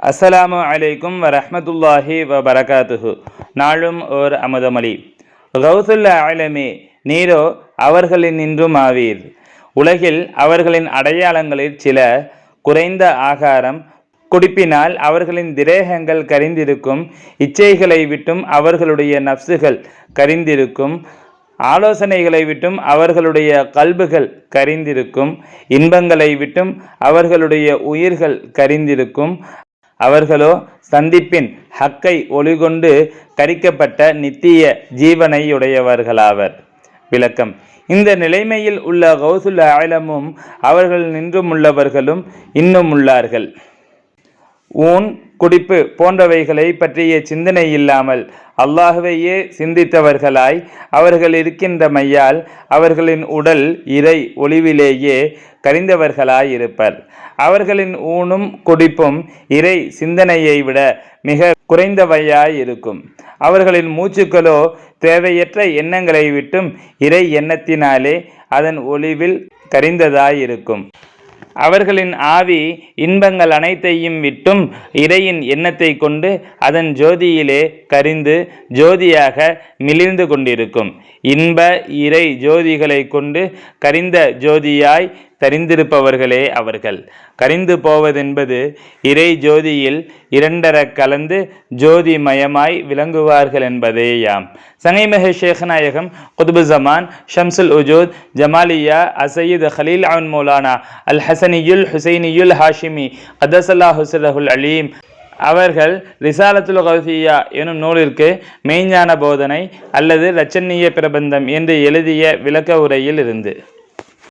அஸ்ஸலாமு அலைக்கும் வரஹ்மத்துல்லாஹி வபரகாத்துஹு. நாளும் ஓர் அமுதமொழி. கௌசுல் ஆலமி, நீரோ அவர்களின் நின்றும் ஆவீர். உலகில் அவர்களின் அடையாளங்களில் சில: குறைந்த ஆகாரம், குடிப்பினால் அவர்களின் திரேகங்கள் கரிந்திருக்கும், இச்சைகளை விட்டும் அவர்களுடைய நப்சுகள் கரிந்திருக்கும், ஆலோசனைகளை விட்டும் அவர்களுடைய கல்புகள் கரிந்திருக்கும், இன்பங்களை விட்டும் அவர்களுடைய உயிர்கள் கரிந்திருக்கும், அவர்களோ சந்திப்பின் ஹக்கை ஒளிகொண்டு கரிக்கப்பட்ட நித்திய ஜீவனையுடையவர்களாவர். விளக்கம்: இந்த நிலைமையில் உள்ள கௌசுல் ஆலமும் அவர்கள் நின்றும் உள்ளவர்களும் இன்னும் உள்ளார்கள். ஊன், குடிப்பு போன்றவைகளை பற்றிய சிந்தனை இல்லாமல் அல்லாஹுவையே சிந்தித்தவர்களாய் அவர்கள் இருக்கின்றமையால் அவர்களின் உடல் இறை ஒளிவிலேயே கரிந்தவர்களாய் இருப்பர். அவர்களின் ஊனும் குடிப்பும் இறை சிந்தனையை விட மிக குறைந்தவையாய் இருக்கும். அவர்களின் மூச்சுக்களோ தேவையற்ற எண்ணங்களை விட்டும் இறை எண்ணத்தினாலே அதன் ஒளிவில் கரிந்ததாயிருக்கும். அவர்களின் ஆவி இன்பங்கள் அனைத்தையும் விட்டும் இறையின் எண்ணத்தை கொண்டு அதன் ஜோதியிலே கரிந்து ஜோதியாக மிளிர்ந்து கொண்டிருக்கும். இன்ப இறை ஜோதிகளை கொண்டு கரிந்த ஜோதியாய் தரிந்திருப்பவர்களே அவர்கள். கரிந்து போவதென்பது இறை ஜோதியில் இரண்டர கலந்து ஜோதிமயமாய் விளங்குவார்கள் என்பதேயாம். சங்கைமிகு ஷேக் நாயகம் குத்பு ஜமான் ஷம்சுல் உஜூத் ஜமாலியா அசையீத் ஹலீல் அவன் மௌலானா அல் ஹசனியுல் ஹுசைனியுல் ஹாஷிமி கதஸல்லாஹு சிர்ரஹுல் அலீம் அவர்கள் ரிசாலத்துல் கௌசிய்யா எனும் நூலிற்கு மெய்ஞான போதனை அல்லது இரட்சணிய பிரபந்தம் என்று எழுதிய விளக்க உரையில் இருந்து